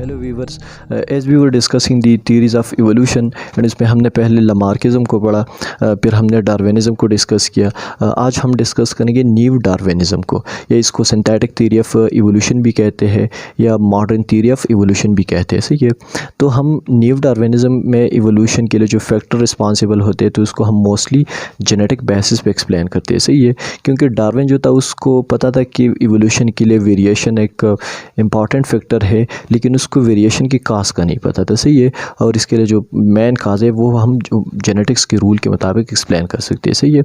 Hello viewers, as we were discussing the theories of evolution and इसमें हमने पहले Lamarckism को पढ़ा, फिर हमने डार्विनिज़म को डिस्कस किया। आज हम डिस्कस करेंगे न्यू डार्विनिज़म को, या इसको सिंथेटिक थ्योरी ऑफ इवोल्यूशन भी कहते हैं या मॉडर्न थ्योरी ऑफ इवोल्यूशन भी कहते हैं। सही है। तो हम न्यू डार्विनिज़म में इवोल्यूशन के लिए जो फैक्टर रिस्पॉन्सिबल होते हैं तो उसको हम मोस्टली जेनेटिक बेसिस पे एक्सप्लेन करते हैं। सही है, क्योंकि डार्विन जो था उसको पता था कि इवोल्यूशन के लिए वेरिएशन एक इम्पॉर्टेंट फैक्टर है, लेकिन उसको वेरिएशन की काज का नहीं पता था। सही है, और इसके लिए जो मेन काज है वो हम जो जेनेटिक्स के रूल के मुताबिक एक्सप्लेन कर सकते हैं। सही है,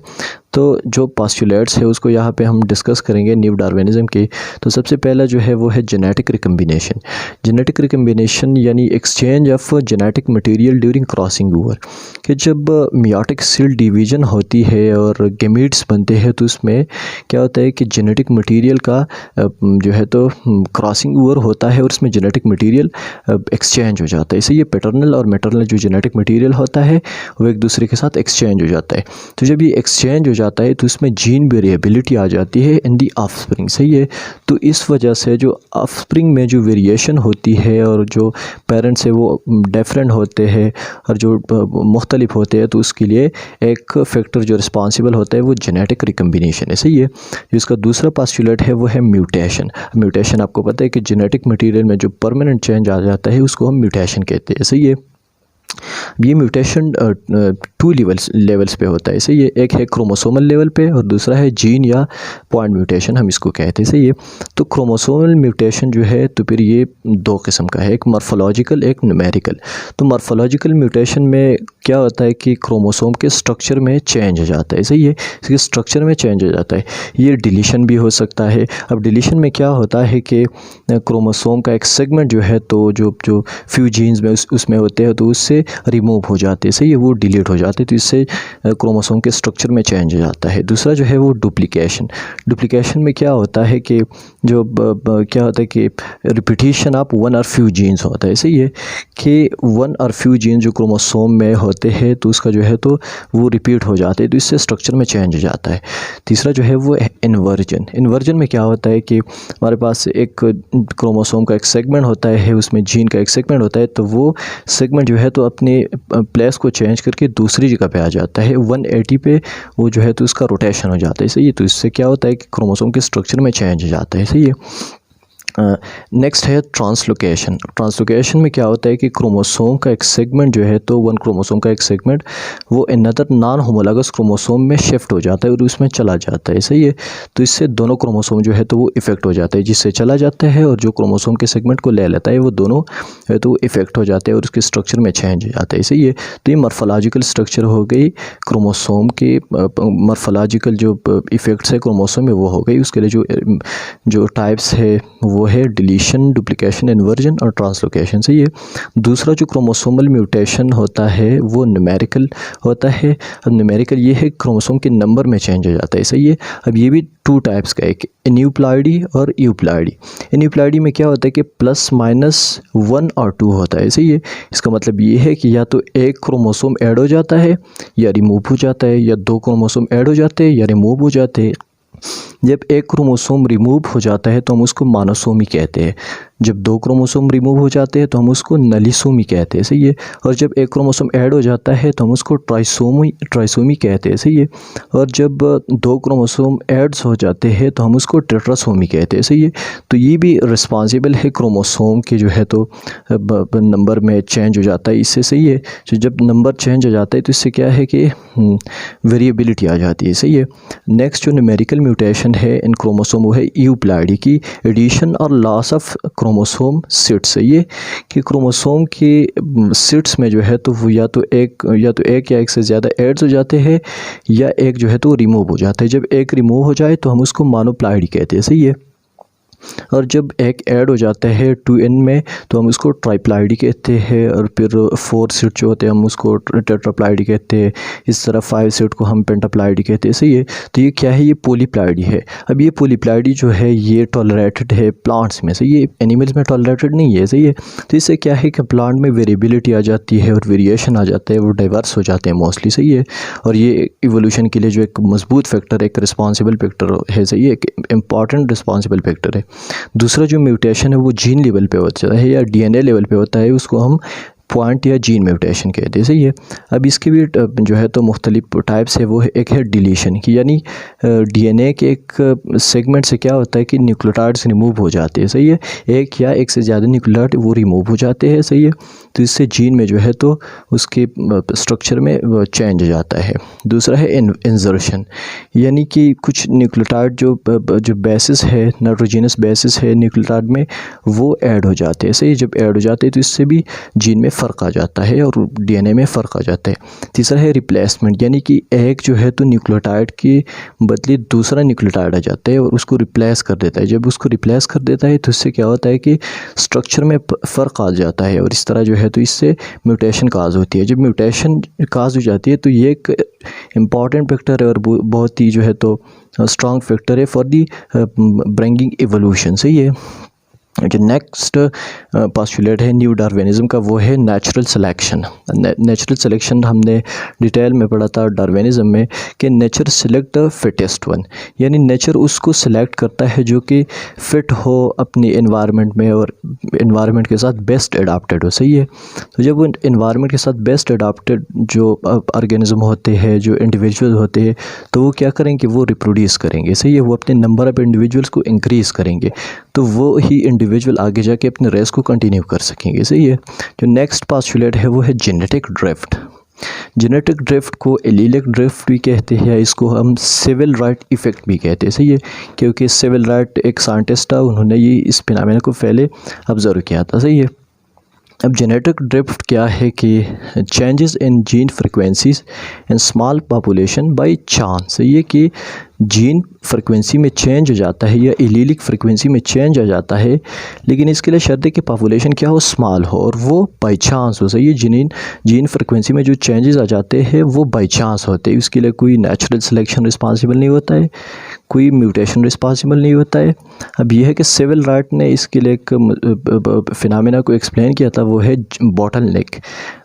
तो जो पोस्टुलेट्स है उसको यहाँ पे हम डिस्कस करेंगे न्यू डार्विनिज़म के। तो सबसे पहला जो है वो है जेनेटिक रिकम्बिनेशन। जेनेटिक रिकम्बिनेशन यानी exchange of genetic material during crossing over, कि जब मियोटिक सेल डिवीज़न होती है और गैमीट्स बनते हैं तो उसमें क्या होता है कि जेनेटिक मटेरियल का जो है तो क्रॉसिंग ओवर होता है और उसमें जेनेटिक मटेरियल एक्सचेंज हो जाता है। इसे ये पैटर्नल और मैटरनल जो जेनेटिक मटेरियल होता है वो एक दूसरे के साथ एक्सचेंज हो जाता है। तो जब ये एक्सचेंज हो जाता है तो इसमें जीन वेरिएबिलिटी आ जाती है इन दी ऑफस्प्रिंग। सही है, तो इस वजह से जो ऑफस्प्रिंग में जो वेरिएशन होती है और जो पेरेंट्स है वो डिफरेंट होते हैं और जो मुख्तलिफ होते हैं, तो उसके लिए एक फैक्टर जो रिस्पॉन्सिबल होता है वो जेनेटिक रिकम्बिनेशन है। सही है, जिसका दूसरा पोस्टुलेट है वो है म्यूटेशन। म्यूटेशन आपको पता है कि जेनेटिक मटेरियल में जो परमानेंट चेंज आ जाता है उसको हम म्यूटेशन कहते हैं। सही है, ये म्यूटेशन टू लेवल्स पे होता है। सही है, एक है क्रोमोसोमल लेवल पे और दूसरा है जीन या पॉइंट म्यूटेशन हम इसको कहते हैं। सही है, तो क्रोमोसोमल म्यूटेशन जो है तो फिर ये दो किस्म का है, एक मॉर्फोलॉजिकल एक न्यूमेरिकल। तो मॉर्फोलॉजिकल म्यूटेशन में क्या होता है कि क्रोमोसोम के स्ट्रक्चर में चेंज हो जाता है। सही है, इसके स्ट्रक्चर में चेंज हो जाता है। ये डिलीशन भी हो सकता है। अब डिलीशन में क्या होता है कि क्रोमोसोम का एक सेगमेंट जो है तो जो फ्यू जीन्स में उसमें होते हैं तो उससे रिमूव हो जाते हैं। सही है, वो डिलीट हो जाते हैं, तो इससे क्रोमोसोम के स्ट्रक्चर में चेंज हो जाता है। दूसरा जो है वो डुप्लीकेशन। डुप्लीकेशन में क्या होता है कि जो क्या होता है कि रिपीटिशन ऑफ वन और फ्यू जीन्स होता है। सही है, कि वन और फ्यू जीन्स जो क्रोमोसोम में होते हैं तो उसका जो है तो वो रिपीट हो जाते हैं, तो इससे स्ट्रक्चर में चेंज हो जाता है। तीसरा जो है वो इन्वर्जन। इन्वर्जन में क्या होता है कि हमारे पास एक क्रोमोसोम का एक सेगमेंट होता है, उसमें जीन का एक सेगमेंट होता है, तो वो सेगमेंट जो है तो अपने प्लेस को चेंज करके दूसरी जगह पे आ जाता है 180 पे, वो जो है तो उसका रोटेशन हो जाता है। सही है, तो इससे क्या होता है कि क्रोमोसोम के स्ट्रक्चर में चेंज हो जाता है। सही है, नेक्स्ट है ट्रांसलोकेशन। ट्रांसलोकेशन में क्या होता है कि क्रोमोसोम का एक सेगमेंट जो है तो वन क्रोमोसोम का एक सेगमेंट वो अनदर नॉन होमोलॉगस क्रोमोसोम में शिफ्ट हो जाता है और उसमें चला जाता है। सही है, तो इससे दोनों क्रोमोसोम जो है तो वो इफेक्ट हो जाता है, जिससे चला जाता है और जो क्रोमोसोम के सेगमेंट को ले लेता है वो दोनों है तो इफेक्ट हो जाते हैं और उसके स्ट्रक्चर में चेंज हो जाता है। सही है, तो ये मॉर्फोलॉजिकल स्ट्रक्चर हो गई क्रोमोसोम के, मॉर्फोलॉजिकल जो इफेक्ट्स है क्रोमोसोम में वो हो गई। उसके लिए जो टाइप्स है वो है डिलीशन, डुप्लीकेशन, इन्वर्जन और ट्रांसलोकेशन। सही है, दूसरा जो क्रोमोसोमल म्यूटेशन होता है वो न्यूमेरिकल होता है। अब न्यूमेरिकल ये है क्रोमोसोम के नंबर में चेंज हो जाता है। सही है, अब ये भी टू टाइप्स का, एक एन्यूप्लॉइडी और यूप्लॉइडी। एन्यूप्लॉइडी में क्या होता है कि +-1 और 2 होता है। सही है, इसका मतलब ये है कि या तो एक क्रोमोसोम ऐड हो जाता है या रिमूव हो जाता है, या दो क्रोमोसोम ऐड हो जाते हैं या रिमूव हो जाते हैं। जब एक क्रोमोसोम रिमूव हो जाता है तो हम उसको मोनोसोमी कहते हैं। जब दो क्रोमोसोम रिमूव हो जाते हैं तो हम उसको नलिसोमी कहते हैं। सही है, और जब एक क्रोमोसोम ऐड हो जाता है तो हम उसको ट्राइसोमी कहते हैं। सही है, और जब दो क्रोमोसोम ऐड्स हो जाते हैं तो हम उसको टेट्रासोमी कहते हैं। सही है, तो ये भी रिस्पॉन्सिबल है क्रोमोसोम के जो है तो नंबर में चेंज हो जाता है इससे। सही है, तो जब नंबर चेंज हो जाता है तो इससे क्या है कि वेरिएबिलिटी आ जाती है। सही है, नेक्स्ट जो न्यूमेरिकल म्यूटेशन है इन क्रोमोसोम वो है यूप्लॉइडी की एडिशन और लॉस ऑफ क्रोमोसोम सीट्स। ये कि क्रोमोसोम के सीट्स में जो है तो वो या तो एक या एक से ज़्यादा एड्स हो जाते हैं या एक जो है तो रिमूव हो जाता है। जब एक रिमूव हो जाए तो हम उसको मोनोप्लॉइडी कहते हैं। सही है, और जब एक ऐड हो जाता है 2n में तो हम उसको ट्राइप्लॉइडी कहते हैं, और फिर 4 सीट जो होते हैं हम उसको टेट्राप्लॉइडी कहते हैं। इस तरह 5 सीट को हम पेंटाप्लॉइडी कहते हैं। सही है, तो ये क्या है, ये पॉलीप्लॉइडी है। अब ये पॉलीप्लॉइडी जो है ये टॉलरेटेड है प्लांट्स में। सही है, एनिमल्स में टॉलरेटेड नहीं है। सही है, तो इससे क्या है कि प्लांट में वेरिएबिलिटी आ जाती है और वेरिएशन आ जाता है, वो डाइवर्स हो जाते हैं मोस्टली। सही है, और ये इवोल्यूशन के लिए जो एक मजबूत फैक्टर, एक रिस्पॉन्सिबल फैक्टर है। सही है, एक इम्पॉर्टेंट रिस्पॉन्सिबल फैक्टर है। दूसरा जो म्यूटेशन है वो जीन लेवल पे होता है या डीएनए लेवल पे होता है, उसको हम पॉइंट या जीन म्यूटेशन कहते हैं। सही है। अब इसके भी जो है तो मुख्तलिफ टाइप्स है। वो है, एक है डिलीशन की, यानी डीएनए के एक सेगमेंट से क्या होता है कि न्यूक्लियोटाइड्स रिमूव हो जाते हैं। सही है। एक या एक से ज़्यादा न्यूक्लियोटाइड वो रिमूव हो जाते हैं। सही है। तो इससे जीन में जो है तो उसके स्ट्रक्चर में चेंज जाता है। दूसरा है इंजर्शन, यानी कि कुछ न्यूक्लियोटाइड जो बेसिस है, नाइट्रोजनस बेसिस है न्यूक्लियोटाइड में, वो ऐड हो जाते हैं। सही। जब ऐड हो जाते हैं तो इससे भी जीन में फ़र्क आ जाता है और डीएनए में फ़र्क आ जाता है। तीसरा है रिप्लेसमेंट, यानी कि एक जो है तो न्यूक्लियोटाइड के बदले दूसरा न्यूक्लियोटाइड आ जाता है और उसको रिप्लेस कर देता है। जब उसको रिप्लेस कर देता है तो इससे क्या होता है कि स्ट्रक्चर में फ़र्क आ जाता है और इस तरह जो है तो इससे म्यूटेशन काज होती है। जब म्यूटेशन काज हो जाती है तो ये एक इम्पॉर्टेंट फैक्टर है और बहुत ही जो है तो स्ट्रॉन्ग फैक्टर है फॉर दी ब्रिंगिंग एवोल्यूशन। सही है। जो नेक्स्ट पोस्टुलेट है न्यू डार्विनिज्म का, वो है नेचुरल सिलेक्शन। नेचुरल सिलेक्शन हमने डिटेल में पढ़ा था डार्विनिज्म में कि nature select the fittest one, यानी नेचर उसको सिलेक्ट करता है जो कि फ़िट हो अपनी एनवायरनमेंट में और एनवायरनमेंट के साथ बेस्ट अडाप्टेड हो। सही है। तो जब वो एनवायरनमेंट के साथ बेस्ट अडाप्टेड जो ऑर्गेनिज्म होते हैं, जो इंडिविजुअल होते हैं, तो वो क्या करेंगे, वो रिप्रोड्यूस करेंगे। सही है। वो अपने नंबर ऑफ़ इंडिविजुअल्स को इंक्रीज़ करेंगे, तो वो ही इंडिविजुअल आगे जाके अपने रेस को कंटिन्यू कर सकेंगे। सही है। जो नेक्स्ट पोस्टुलेट है वो है जेनेटिक ड्रिफ्ट। जेनेटिक ड्रिफ्ट को एलीलिक ड्रिफ्ट भी कहते हैं, इसको हम सिविल राइट इफ़ेक्ट भी कहते हैं। सही है। क्योंकि सिविल राइट एक साइंटिस्ट था, उन्होंने ये इस फिनोमेना को पहले ऑब्ज़र्व किया था। सही है। अब जेनेटिक ड्रिफ्ट क्या है कि changes in gene frequencies in small population by chance. ये कि जीन फ्रिक्वेंसी में चेंज हो जाता है या एलीलिक फ्रिक्वेंसी में चेंज आ जाता है, लेकिन इसके लिए शर्त है कि पॉपुलेशन क्या हो, स्मॉल हो और वो बाई चांस हो। सही है। जीन फ्रिक्वेंसी में जो चेंजेस आ जाते हैं वो बाई चांस होते हैं। इसके लिए कोई नेचुरल सिलेक्शन रिस्पॉन्सिबल नहीं होता है, कोई म्यूटेशन रिस्पॉन्सिबल नहीं होता है। अब यह है कि सिविल राइट ने इसके लिए एक फिनोमेना को एक्सप्लेन किया था, वो है बॉटलनेक।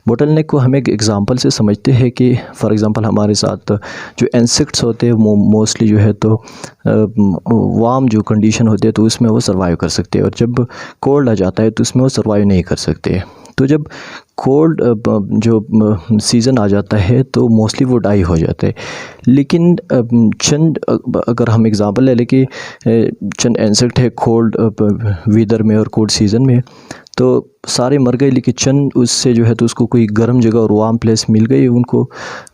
बॉटलनेक को हम एक एग्जांपल से समझते हैं कि फॉर एग्जांपल हमारे साथ जो इंसेक्ट्स होते हैं वो मोस्टली जो है तो वार्म जो कंडीशन होती है तो उसमें वो सर्वाइव कर सकते हैं, और जब कोल्ड आ जाता है तो उसमें वो सर्वाइव नहीं कर सकते। तो जब कोल्ड जो सीज़न आ जाता है तो मोस्टली वो डाई हो जाते हैं। लेकिन चंद अगर हम एग्ज़ाम्पल ले लें कि चंद इंसेक्ट है कोल्ड वेदर में और कोल्ड सीज़न में, तो सारे मर गए, लेकिन चंद उससे जो है तो उसको कोई गर्म जगह और वार्म प्लेस मिल गई, उनको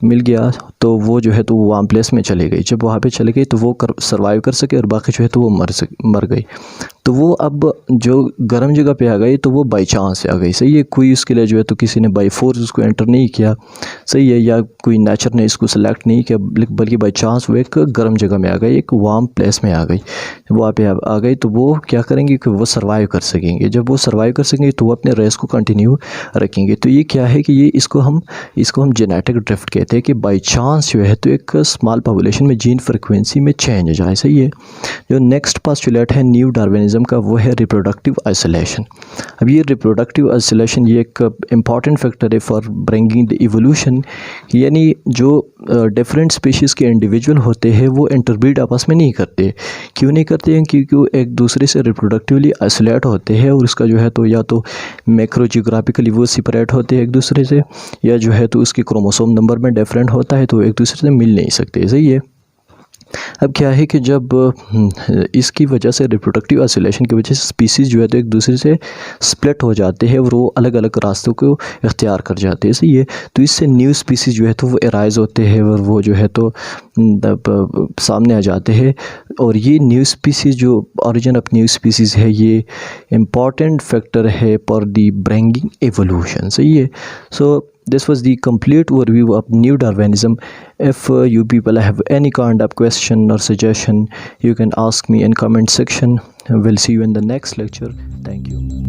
मिल गया, तो वो जो है तो वो वार्म प्लेस में चले गई। जब वहाँ पे चले गई तो वो सर्वाइव कर सके और बाकी जो है तो वो मर गई। तो वो अब जो गर्म जगह पे आ गई तो वो बाई चांस से आ गई। सही है। कोई उसके लिए जो है तो किसी ने बाई फोर्स उसको एंटर नहीं किया। सही है। या कोई नेचर ने इसको सेलेक्ट नहीं किया, बल्कि बाई चांस वो एक गर्म जगह में आ गई, एक वार्म प्लेस में आ गई। वहाँ पे आ गई तो वो क्या करेंगे कि वो सर्वाइव कर सकेंगे। जब वो सर्वाइव कर सकेंगे तो वो अपने रेस को कंटिन्यू रखेंगे। तो ये क्या है कि ये इसको हम जेनेटिक ड्रिफ्ट कहते हैं कि बाई चांस जो है तो एक स्मॉल पॉपुलेशन में जीन फ्रिक्वेंसी में चेंज हो जाए। सही है। जो नेक्स्ट पोस्टुलेट है न्यू डार्विनिज्म का, वो है रिप्रोडक्टिव आइसोलेशन। अब ये रिप्रोडक्टिव आइसोलेशन ये एक इम्पॉर्टेंट फैक्टर है फॉर ब्रिंगिंग द इवोल्यूशन, यानी जो डिफरेंट स्पीशीज़ के इंडिविजुअल होते हैं वो इंटरब्रीड आपस में नहीं करते। क्यों नहीं करते हैं? क्योंकि वो एक दूसरे से रिप्रोडक्टिवली आइसोलेट होते हैं और उसका जो है तो या तो मैक्रो जियोग्राफिकली वो सेपरेट होते हैं एक दूसरे से, या जो है तो उसके क्रोमोसोम नंबर में डिफरेंट होता है तो एक दूसरे से मिल नहीं सकते। सही है। अब क्या है कि जब इसकी वजह से रिप्रोडक्टिव आइसोलेशन की वजह से स्पीसीज़ जो है तो एक दूसरे से स्प्लिट हो जाते हैं और वो अलग अलग रास्तों को इख्तियार कर जाते हैं। सही है। तो इससे न्यू स्पीसीज़ जो है तो वो एराइज होते हैं और वो जो है तो सामने आ जाते हैं। और ये न्यू स्पीसीज़ जो ओरिजिन ऑफ न्यू स्पीसीज़ है ये इम्पॉर्टेंट फैक्टर है फॉर दी ब्रिंगिंग एवोल्यूशन। सही है। सो this was the complete overview of new Darwinism. If you people have any kind of question or suggestion, you can ask me in comment section. We'll see you in the next lecture. Thank you.